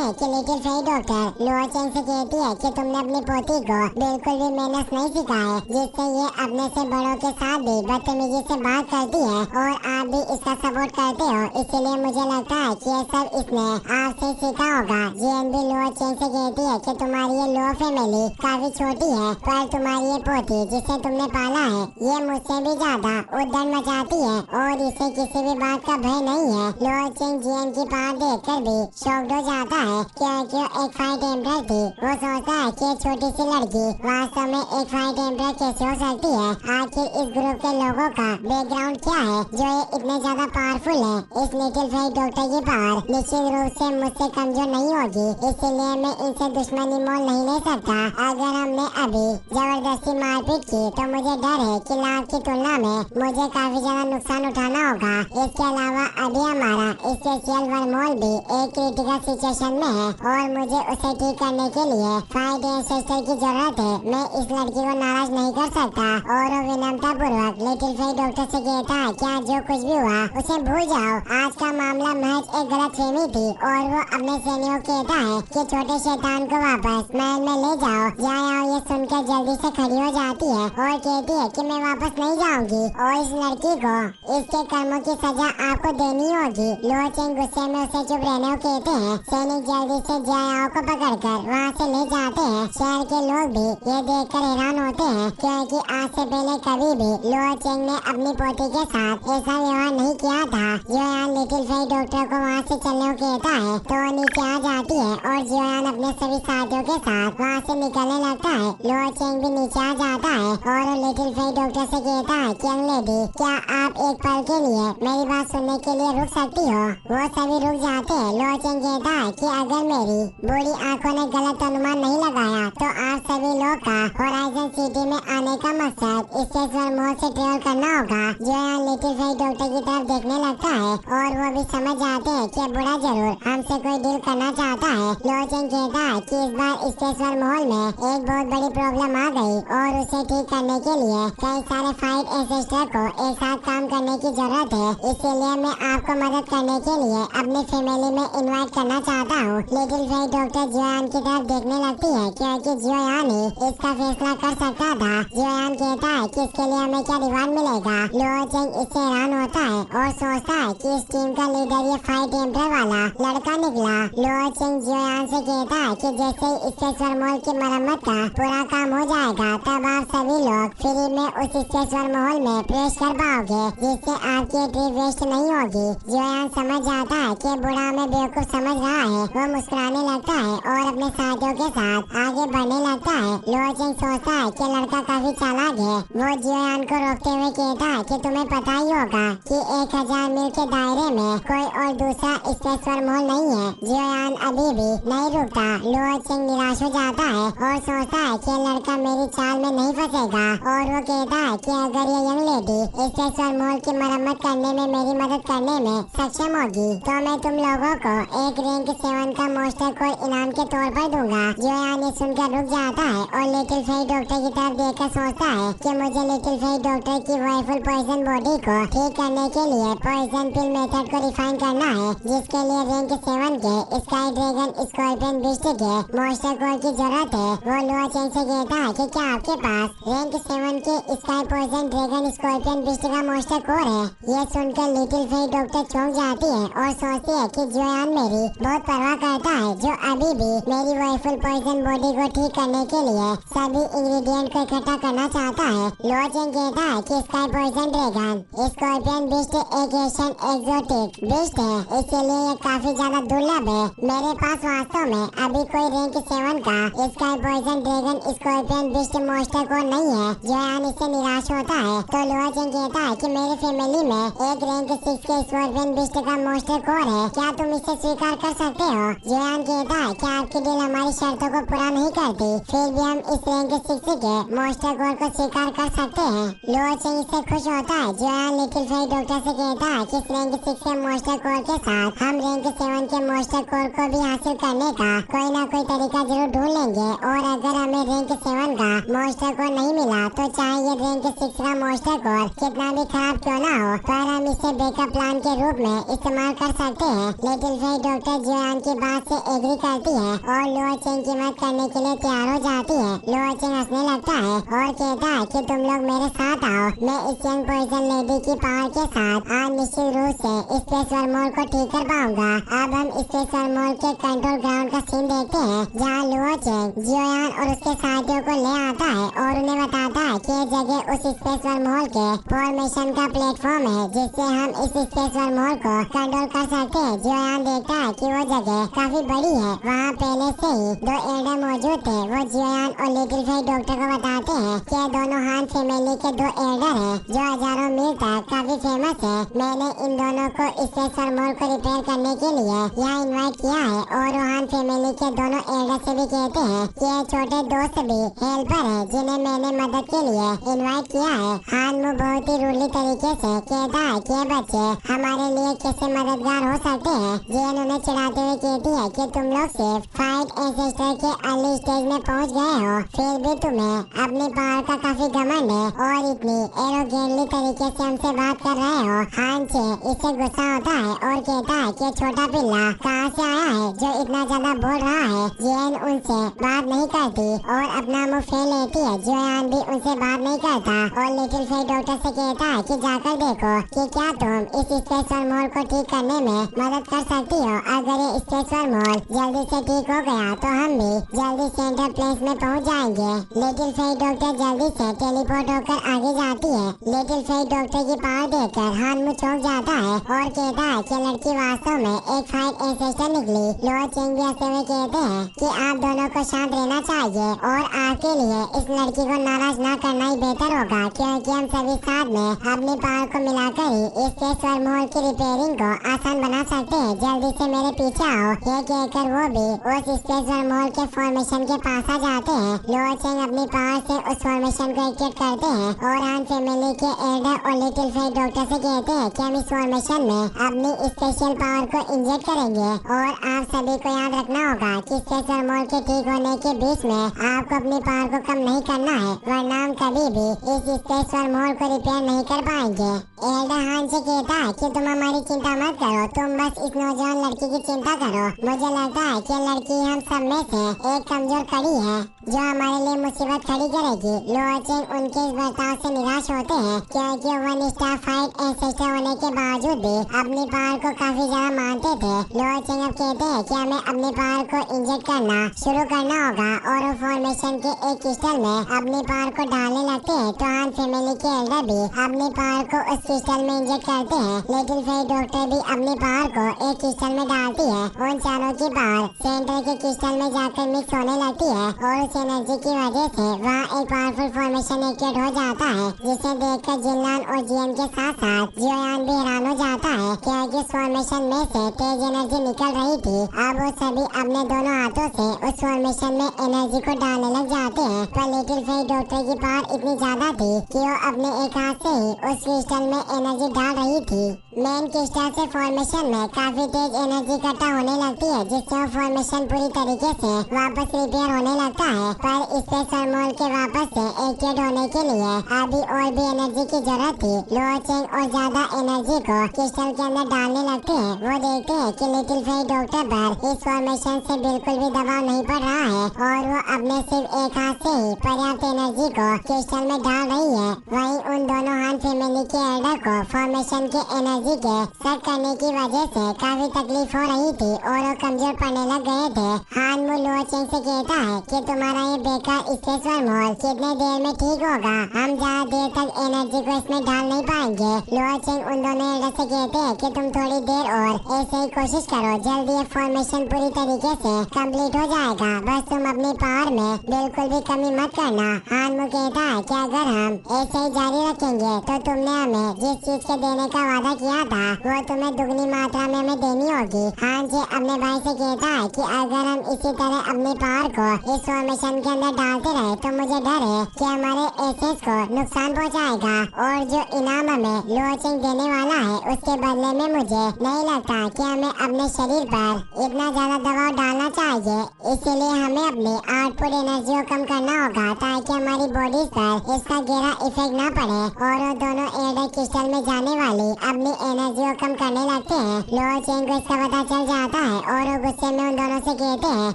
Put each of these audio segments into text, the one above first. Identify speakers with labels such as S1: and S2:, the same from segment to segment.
S1: हैं कि little fairy doctor lower Cheng से कहती है कि तुमने अपनी पोती को बिल्कुल भी मैनर्स नहीं सिखाए, जिससे ये अपने से बड़ों के साथ भी बदतमीजी से बात करती है और आप भी इसका सपोर्ट करते हो, इसलिए मुझे लगता है कि ये सब इसने आपसे सीखा होगा। जेएनबी लोअर चेंग से कहती है कि तुम्हारी ये लोअर फैमिली काफी छोटी है, पर तुम्हारी ये पोती जिसे तुमने पाला है ये मुझसे भी ज्यादा उद्दंड मचाती है और इसे किसी भी बात का भय नहीं है। लोअर चेंग जीएन की पावर देखकर भी शॉक्ड हो जाता है क्योंकि एक फाइट एम्परर थी। वो सोचता है कि एक छोटी सी लड़की वास्तव में एक फाइट एम्परर कैसे हो सकती है। आखिर इस ग्रुप के लोगों का बैकग्राउंड क्या है जो ये इतने ज्यादा पावरफुल है। इस लिटिल फेरी डॉक्टर की पावर निश्चित रूप से मुझसे कमजोर नहीं होगी, इसलिए मैं इनसे दुश्मनी मोल नहीं ले सकता। अगर हमने अभी जबरदस्ती मारपीट की तो मुझे डर है कि लाभ की तुलना में मुझे काफी ज्यादा नुकसान उठाना होगा। इसके अलावा अभी हमारा स्पेशल वर्महोल भी एक क्रिटिकल सिचुएशन में है और मुझे उसे ठीक करने के लिए फाइट एंसेस्टर की जरूरत है। मैं इस लड़की को नाराज नहीं कर सकता। और वो विनम्रता पूर्वक लिटिल फेरी डॉक्टर से कहता है क्या जो कुछ भी हुआ उसे भूल जाओ, आज का मामला महज एक गलतफहमी थी। और वो अपने सैनिकों को कहता है कि छोटे शैतान को वापस महल में ले जाओ। जाओ ये सुनकर जल्दी से खड़ी हो जाती है और कहती है कि मैं वापस नहीं जाऊंगी और इस लड़की को इसके कर्मों की सजा आपको देनी होगी। लोअर चेंग गुस्से में उसे चुप रहने को कहते हैं। सैनिक जल्दी से जाओ को पकड़कर वहाँ से ले जाते हैं। शहर के लोग भी ये देखकर हैरान होते हैं क्योंकि आज से पहले कभी भी लोअर चेंग ने अपनी पोती के साथ ऐसा व्यवहार नहीं किया था। जोयान लिटिल फेरी डॉक्टर को वहाँ से चलने को कहता है तो नीचे आ जाती है और जोयान अपने सभी साथियों के साथ वहाँ से निकलने लगता है। लोअर चेंग भी नीचे आ जाता है और लिटिल फेरी डॉक्टर से कहता है कि यंग लेडी क्या आप एक पल के लिए मेरी बात सुनने के लिए रुक सकती हो। वो सभी रुक जाते हैं। लोअर चेंग कहता है कि अगर मेरी बुरी आंखों ने गलत अनुमान नहीं लगाया तो आप सभी लोग का होराइजन सिटी में आने का मकसद स्पेशल मॉल से ट्रेवल करना होगा। जोयान लिटिल फेरी डॉक्टर की तरफ देखने लगता है और वो भी समझ जाते हैं कि बुरा जरूर हमसे कोई डील करना चाहता है। लोअर चेंग कहता है कि इस बार स्पेशल मॉल में एक बहुत बड़ी प्रॉब्लम आ गई और उसे ठीक करने के लिए कई सारे फाइट एंसेस्टर को एक साथ काम करने की जरूरत है, इसीलिए मैं आपको मदद करने के लिए अपनी फैमिली में इनवाइट करना चाहता हूँ। लिटिल फेरी डॉक्टर जोयान की तरफ देखने लगती है क्योंकि जोयान ही इसका फैसला कर सकता था। जोयान कहता है कि इसके लिए हमें क्या रिवार्ड मिलेगा। लोअर चेंग इससे हैरान होता है और सोचता है कि इस टीम का लीडर ये फाइट एम्परर वाला लड़का निकला। लोअर चेंग जोयान से कहता है कि जैसे स्पेशल मॉल की मरम्मत का पूरा काम हो जाएगा तब आप सभी लोग फ्री में उस स्पेशल मॉल में प्रवेश कर पाओगे, जिससे आपकी ट्रिप वेस्ट नहीं होगी। जोयान समझ जाता है कि बूढ़ा हमें बेवकूफ समझ रहा है। वो मुस्कुराने लगता है और अपने साथियों के साथ आगे बढ़ने लगता है। लोअर चेंग सोचता है कि लड़का काफी चालाक है। वो जोयान को रोकते हुए कहता है कि तुम्हें पता ही होगा कि 1000 मील के दायरे में कोई और दूसरा स्पेशल मॉल नहीं है। जोयान अभी भी नहीं रुकता। लोअर चेंग निराश हो जाता है और सोचता है कि लड़का मेरी चाल में नहीं फंसेगा और वो कहता है कि अगर ये यंग लेडी स्पेशल मॉल की मरम्मत करने में मेरी मदद करने में सक्षम होगी तो मैं तुम लोगों को एक रैंक 7 का मोस्टर कोड इनाम के तौर पर दूंगा। जोयान ये सुनकर रुक जाता है और लिटिल फेरी डॉक्टर की तरफ देखकर सोचता है कि मुझे लिटिल फेरी डॉक्टर की वाइफुल पॉइजन बॉडी को ठीक करने के लिए पॉइजन पिल मेथड को रिफाइन करना है, जिसके लिए रैंक 7 के स्काई ड्रैगन स्कॉर्पियन बिस्ट के मोस्टर कोड की जरूरत है। वो लोअर चेंग से कहता है कि क्या आपके पास रैंक 7 के sky poison dragon scorpion beast का मोस्टर कोड है। ये सुनकर लिटिल फेरी डॉक्टर चौंक जाती है और सोचती है कि जोयान मेरी बहुत परवाह करता है, जो अभी भी मेरी वाइफुल पॉइजन बॉडी को ठीक करने के लिए सभी इंग्रेडिएंट को इकट्ठा करना चाहता है। लोअर चेंग कहता है कि sky poison dragon scorpion beast एक एशियन एक्सोटिक बिस्ट है, इसलिए ये काफी ज्यादा दुर्लभ है। मेरे पास वास्तव में अभी कोई रैंक 7 का sky poison dragon scorpion beast monster code नहीं है। जोयान इससे निराश होता है तो लोअर चेंग कहता है कि मेरी फैमिली में एक रैंक 6 के स्कॉर्पियन बिस्ट का मोस्टर कोड है, क्या तुम इसे स्वीकार कर सकते हो। जोयान कहता है कि आपकी डील हमारी शर्तों को पूरा नहीं करती, फिर भी हम इस रैंक 6 के मोस्टर कोड को स्वीकार कर सकते हैं। लोअर चेंग इससे खुश होता है। जोयान लिटिल फेरी डॉक्टर से कहता है कि इस रैंक 6 के मोस्टर कोड के साथ हम रैंक 7 के मोस्टर कोड को भी हासिल करने का कोई ना कोई तरीका जरूर ढूंढ लेंगे। और अगर हमें रैंक 7 का मोस्टर कोड नहीं मिला तो चाहे ये रैंक 6 का मोस्टर कोड कितना भी खराब क्यों ना हो, पर हम इसे बैकअप प्लान के रूप में इस्तेमाल कर सकते हैं। लिटिल फेट डॉक्टर जियोयान की बात से एग्री करती है और लुओ चेंग की मदद करने के लिए तैयार हो जाती है। लुओ चेंग हंसने लगता है और कहता है कि तुम लोग मेरे साथ आओ, मैं इस यंग पॉइजन लेडी की पावर के साथ आज निश्चित रूप से स्पेस वर्महोल को ठीक कर पाऊंगा। अब हम स्पेस वर्महोल के कंट्रोल ग्राउंड का सीन देखते हैं, जहाँ लुओ चेंग जियोयान और उसके साथियों को ले आता है और उन्हें बताता है कि ये जगह उस स्पेस वर्महोल के फॉर्मेशन का प्लेटफॉर्म है जिससे हम इस स्पेस वर्महोल को कंट्रोल कर सकते हैं। जियोयान देखता है कि वो जगह काफी बड़ी है, वहाँ पहले से ही 2 एल्डर मौजूद थे। वो जियोयान और लिटिल फेट डॉक्टर को बताते हैं कि दोनों हान फैमिली के 2 एल्डर हैं जो हजारों मील तक काफी फेमस है। मैंने इन दोनों को स्पेस वर्महोल को रिपेयर करने के लिए यहाँ इन्वाइट किया है और हान फैमिली के दोनों एल्डर से भी कहते हैं कि ये छोटे दोस्त भी हेल्पर है जिन्हें मैंने मदद के लिए इन्वाइट किया है। हान मु बहुत ही रूडली तरीके से कहता है कि बच्चे हमारे लिए कैसे मददगार हो सकते हैं। जेन उन्हें चिढ़ाते हुए कहती है कि तुम लोग सिर्फ फाइट एंसेस्टर के अर्ली स्टेज में पहुंच गए हो, फिर भी तुम्हें अपनी पावर का काफी घमंड है और इतनी एरोगेंटली तरीके से हमसे बात कर रहे हो। हान से इससे गुस्सा होता है और कहता है कि छोटा पिल्ला कहाँ से आया है जो इतना ज्यादा बोल रहा है। जेन उनसे बात नहीं करती और अपना मुंह फेर लेती है। जियोयान भी उनसे बात नहीं करता और लिटिल फेट डॉक्टर से कहता है कि जाकर देखो कि क्या तुम इस स्पेस वर्महोल को ठीक करने में मदद कर सकती हो। अगर ये स्पेस वर्महोल जल्दी से ठीक हो गया तो हम भी जल्दी सेंट्रल प्लेस में पहुंच जाएंगे। लिटिल फेट डॉक्टर जल्दी से टेलीपोर्ट होकर आगे जाती है। लिटिल फेट डॉक्टर की पावर देखकर हानमू चौंक जाता है और कहता है कि लड़की वास्तव में एक फाइट एंसेस्टर निकली। लुओ चेंग भी हंसते हुए कहते हैं कि आप दोनों को शांत रहना चाहिए और आपके लिए इस लड़की को नाराज ना करना ही बेहतर होगा, क्योंकि हम सभी साथ में अपनी पावर को मिलाकर ही इस स्पेस वर्महोल की रिपेयरिंग को आसान बना सकते हैं। जल्दी से मेरे पीछे आओ। ये कहकर वो भी उस स्पेस वर्महोल के फॉर्मेशन के पास आ जाते हैं। लुओ चेंग अपनी पावर से उस फॉर्मेशन को एक्टिवेट करते हैं और हान फैमिली के एल्डर और लिटिल फेट डॉक्टर से कहते हैं कि हम इस फॉर्मेशन में अपनी स्पेशल पावर को इंजेक्ट करेंगे और आप सभी को याद रखना होगा कि स्पेस वर्महोल के ठीक होने के बीच में आपको अपनी पावर को कम नहीं करना है, वरना हम कभी भी इस स्पेस वर्महोल को रिपेयर नहीं कर पाएंगे। एल्डर हान से कहता है कि तुम हमारी चिंता मत करो, तुम बस इस नौजवान लड़की की चिंता करो। मुझे लगता है कि लड़की हम सब में से एक कमजोर कड़ी है जो हमारे लिए मुसीबत खड़ी करेगी। लुओ चेंग उनके इस बर्ताव से निराश होते हैं क्योंकि 1 स्टार फाइट एंसेस्टर होने के बावजूद भी अपनी पावर को काफी ज्यादा मानते थे। लुओ चेंग अब कहते हैं कि हमें अपनी पावर को इंजेक्ट करना शुरू करना होगा और वो फॉर्मेशन के एक क्रिस्टल में अपनी पावर को डालने लगते हैं। तो हान फैमिली के एल्डर भी अपनी पावर को उस क्रिस्टल में इंजेक्ट करते हैं। लिटिल फेट डॉक्टर भी अपनी पावर को एक क्रिस्टल में डालती है। उन चारों की पावर सेंटर के क्रिस्टल में जाकर मिक्स होने लगती है और उस एनर्जी की वजह से वहाँ एक पावरफुल फॉर्मेशन एक्टिवेट हो जाता है, जिसे देखकर जिनलान और जियन के साथ साथ जियोयान भी हैरान हो जाता है क्योंकि इस फॉर्मेशन में से तेज एनर्जी निकल रही थी। अब वो सभी अपने दोनों हाथों से उस फॉर्मेशन में एनर्जी को डालने लग जाते हैं, पर लिटिल फेट डॉक्टर की पावर इतनी ज्यादा थी कि वो अपने एक हाथ से ही उस क्रिस्टल में एनर्जी डाल रही थी। मेन क्रिस्टल से फॉर्मेशन में काफी तेज एनर्जी इकट्ठा होने लगती है, जिससे वो फॉर्मेशन पूरी तरीके से वापस रिपेयर होने लगता है। पर स्पेस वर्महोल के वापस से एक्टिवेट होने के लिए अभी और भी एनर्जी की जरूरत थी। लुओ चेंग और ज्यादा एनर्जी को क्रिस्टल के अंदर डालने लगते हैं। वो देखते हैं कि लिटिल फेट डॉक्टर पर इस फॉर्मेशन से बिल्कुल भी दबाव नहीं पड़ रहा है और वो अपने सिर्फ एक हाथ से ही पर्याप्त एनर्जी को क्रिस्टल में डाल रही है। वहीं उन दोनों हान फैमिली के एल्डर को फॉर्मेशन के एनर्जी के सेट करने की वजह से काफी तकलीफ हो रही थी और वो कमजोर पड़ने लग गए थे। हान मु लुओ चेंग से कहता है कि तुम्हारा ये बेकार स्पेस वर्महोल कितने देर में ठीक होगा, हम ज्यादा देर तक एनर्जी को इसमें डाल नहीं पाएंगे। लुओ चेंग उन दोनों एल्डर से कहते हैं कि तुम थोड़ी देर और ऐसे ही कोशिश करो, जल्दी ये फॉर्मेशन पूरी तरीके से कंप्लीट हो जाएगा, बस तुम अपनी पावर में बिल्कुल भी कमी मत करना। हान कहता है कि अगर हम ऐसे ही जारी रखेंगे तो तुमने हमें जिस चीज के देने का वादा किया गया था वो तुम्हें दुगनी मात्रा में हमें देनी होगी। हान जी अपने भाई से कहता है कि अगर हम इसी तरह अपनी पावर को इस फॉर्मेशन के अंदर डालते रहे तो मुझे डर है कि हमारे एसेस को नुकसान पहुंचाएगा और जो इनाम हमें लुओचेंग देने वाला है उसके बदले में मुझे नहीं लगता कि हमें अपने शरीर पर इतना ज्यादा दबाव डालना चाहिए। इसीलिए हमें अपनी आउटपुट एनर्जी को कम करना होगा ताकि हमारी बॉडी पर इसका गहरा इफेक्ट ना पड़े और वो दोनों एयर क्रिस्टल में जाने वाली अपनी एनर्जी को कम करने लगते हैं। लुओचेंग को इसका पता चल जाता है और वो गुस्से में उन दोनों से कहते हैं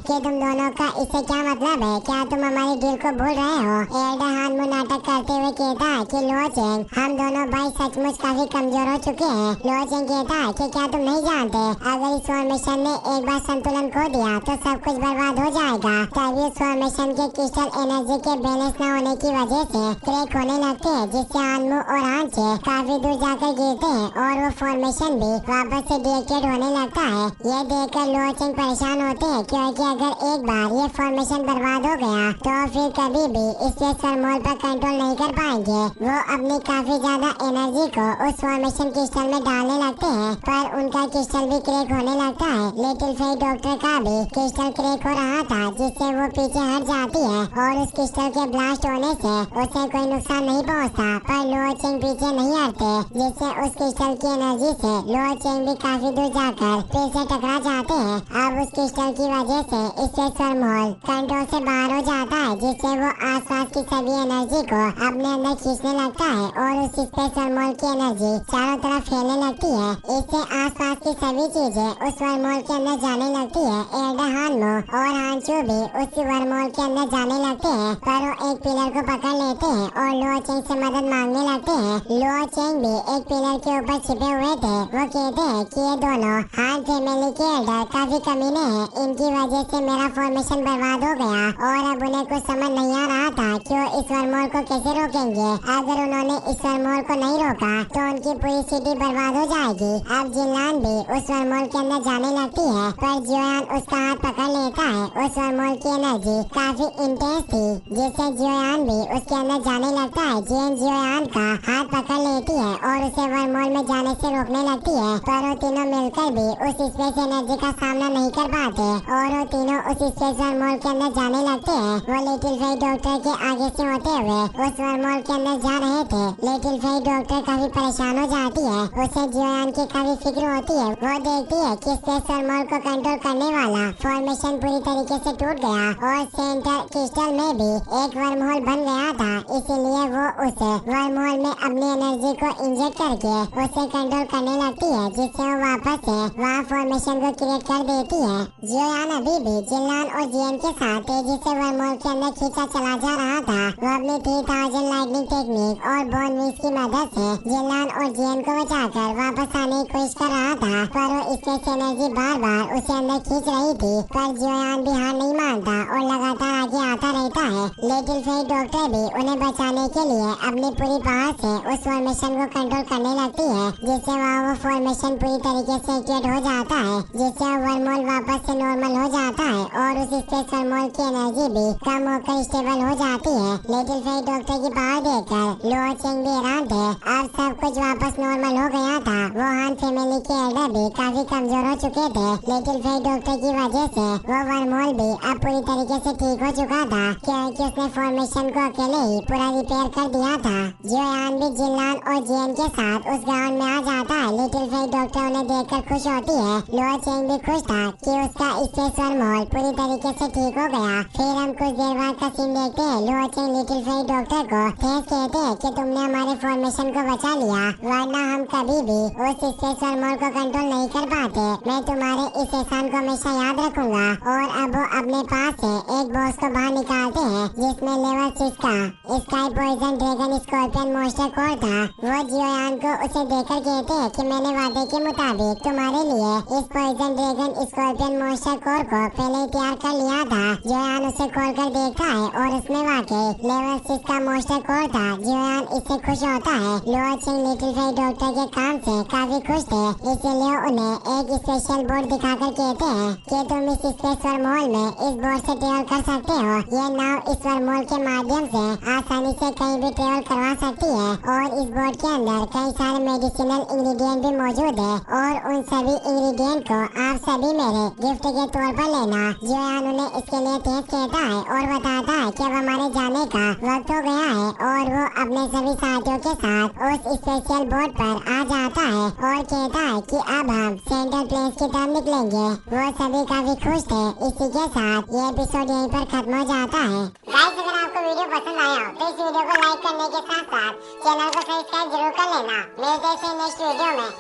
S1: कि तुम दोनों का इससे क्या मतलब है, क्या तुम हमारी डील को भूल रहे हो। एल्डर हान मुंह नाटक करते हुए कहता है कि लुओचेंग हम दोनों भाई सचमुच काफी कमजोर हो चुके हैं। लुओचेंग कहता है कि क्या तुम नहीं जानते अगर इस फॉर्मेशन ने एक बार संतुलन खो दिया तो सब कुछ बर्बाद हो जाएगा। तभी इस फॉर्मेशन के क्रिस्टल एनर्जी के बैलेंस न होने की वजह से क्रैक होने लगते हैं जिससे हानमू और हानचे काफी दूर जाकर गिरते हैं और वो फॉर्मेशन भी वापस से डिएक्टिवेट होने लगता है। ये देखकर लुओचेंग परेशान होते हैं क्योंकि अगर एक बार ये फॉर्मेशन बर्बाद हो गया तो फिर कभी भी इससे सरमोल पर कंट्रोल नहीं कर पाएंगे। वो अपनी काफी ज्यादा एनर्जी को उस फॉर्मेशन क्रिस्टल में डालने लगते हैं पर उनका क्रिस्टल भी क्रैक होने लगता है। लिटिल फेई डॉक्टर का भी क्रिस्टल क्रैक हो रहा था जिससे वो पीछे हट जाती है और उस क्रिस्टल के ब्लास्ट होने से उसे कोई नुकसान नहीं पहुंचता पर लुओचेंग पीछे नहीं हटते जिससे उस क्रिस्टल की एनर्जी से लुओचेंग भी काफी दूर जाकर फिर से टकरा जाते हैं। अब उस क्रिस्टल की वजह से इससे सरमोल कंट्रोल से बाहर हो जाता है जिससे वो आसपास की सभी एनर्जी को अपने अंदर खींचने लगता है और उस स्पेस वर्महोल की एनर्जी चारों तरफ फैलने लगती है। इससे आसपास की सभी चीजें उस वर्महोल के अंदर जाने लगती है। एल्डर हानमू और हानचू भी उस वर्महोल के अंदर जाने लगते हैं पर वो एक पिलर को पकड़ लेते हैं और लुओचेंग से मदद मांगने लगते हैं। लुओचेंग भी एक पिलर के ऊपर छिपे हुए थे। वो कहते हैं कि ये दोनों हान फैमिली के एल्डर काफी कमीने हैं, इनकी वजह से मेरा फॉर्मेशन बर्बाद हो गया और अब उन्हें कुछ समझ नहीं आ रहा था कि वो इस वर्महोल को कैसे रोकेंगे। अगर उन्होंने इस वर्महोल को नहीं रोका तो उनकी पूरी सिटी बर्बाद हो जाएगी। अब जिनलान भी उस वर्महोल के अंदर जाने लगती है पर जियोयान उसका हाथ पकड़ लेता है। उस वर्महोल की एनर्जी काफी इंटेंस थी जिससे जियोयान भी उसके अंदर जाने लगता है। जियन जियोयान का हाथ पकड़ लेती है और उसे वर्महोल में जाने से रोकने लगती है पर वो तीनों मिलकर भी उस स्पेस एनर्जी का सामना नहीं कर पाते और वो तीनों उस स्पेस वर्महोल के अंदर जाने लगते हैं। वो लिटिल फेई डॉक्टर के आगे से होते हुए उस वर्महोल के अंदर जा रहे थे। लिटिल फेई डॉक्टर काफी परेशान हो जाती है, उसे जियोयान की काफी फिक्र होती है। वो देखती है कि स्पेस वर्महोल को कंट्रोल करने वाला फॉर्मेशन पूरी तरीके से टूट गया और सेंटर क्रिस्टल में भी एक वर्महोल बन गया था, इसीलिए वो उस वर्महोल में अपनी एनर्जी को इंजेक्ट करके उसे कंट्रोल करने लगती है जिससे वो वापस से वहाँ फॉर्मेशन को क्रिएट कर देती है। जियोयान अभी भी जिनलान और जियन के साथ तेजी से वर्महोल के अंदर खींचा चला जा रहा था। वो अपनी 3000 लाइटनिंग टेक्निक और बोन विंग्स की मदद से जिनलान और जियन को बचाकर वापस आने की कोशिश कर रहा था पर वो स्पेस एनर्जी बार बार उसे अंदर खींच रही थी पर जियोयान भी हार नहीं मानता और लगातार आगे आता रहता है। लिटिल फेई डॉक्टर भी उन्हें बचाने के लिए अपनी पूरी पावर से उस फॉर्मेशन को कंट्रोल करने लगती है जिससे वहाँ वो फॉर्मेशन पूरी तरीके से एक्टिवेट हो जाता है जिससे वर्महोल वापस से नॉर्मल हो जाता है और उस स्पेस वर्महोल की एनर्जी भी कम होकर स्टेबल हो जाती है। लिटिल फेई डॉक्टर की पावर देखकर लुओचेंग भी हैरान थे। अब सब कुछ वापस नॉर्मल हो गया था। वो हान फैमिली के एल्डर भी काफी कमजोर हो चुके थे। लिटिल फेई डॉक्टर की वजह से वो वर्महोल भी अब पूरी तरीके से ठीक हो चुका था क्योंकि उसने फॉर्मेशन को अकेले ही पूरा रिपेयर कर दिया था। जियोयान भी जिनलान और जियन के साथ उस ग्राउंड में आ जाता है। लिटिल फेई डॉक्टर उन्हें देखकर खुश होती है। लुओचेंग भी खुश था कि उसका स्पेस वर्महोल पूरी तरीके से ठीक हो गया। फिर हम कुछ देर बाद का सीन देखते हैं। लुओचेंग लिटिल फेई डॉक्टर को थैंक्स कहते हैं कि तुमने हमारे फॉर्मेशन को बचा लिया, वरना हम कभी भी उस स्पेस वर्महोल को कंट्रोल नहीं कर पाते। मैं तुम्हारे इस एहसान को हमेशा याद रखूंगा। और अब वो अपने पास से एक बॉक्स को बाहर निकालते हैं जिसमें लेवल 6 का sky poison dragon scorpion monster core था। वो जियोयान को उसे देकर कहते हैं कि मैंने वादे के मुताबिक तुम्हारे लिए इस poison dragon scorpion monster core को पहले ही तैयार कर लिया था। जियोयान उसे खोल कर देखता है और उसमें वाकई लेवल 6 का मॉन्स्टर कोर था। जियोयान इससे खुश होता है। लुओचेंग लिटिल फेई डॉक्टर के काम से काफी खुश थे, इसीलिए उन्हें एक स्पेशल बोर्ड दिखाकर कहते हैं कि तुम इस स्पेस वर्महोल में इस बोर्ड से ट्रेवल कर सकते हो। ये नाव इस वर्महोल के माध्यम से आसानी से कहीं भी ट्रेवल करवा सकती है और इस बोट के अंदर कई सारे मेडिसिनल इंग्रेडिएंट भी मौजूद है और उन सभी इंग्रेडिएंट को आप सभी मेरे गिफ्ट के तौर पर लेना। जियान उन्हें इसके लिए थैंक्स कहता है और बताता है कि अब हमारे जाने का वक्त हो गया है और वो अपने सभी साथियों के साथ उस स्पेशल बोट पर आ जाता है और कहता है कि अब हम सेंट्रल प्लेस की तरफ निकलेंगे। वो सभी काफी खुश थे। इसी के साथ ये एपिसोड यहीं पर खत्म हो जाता है। गाइस, अगर आपको वीडियो पसंद आया हो तो इस वीडियो को लाइक करने के साथ साथ चैनल को सब्सक्राइब जरूर कर लेना। मिलते हैं नेक्स्ट वीडियो में।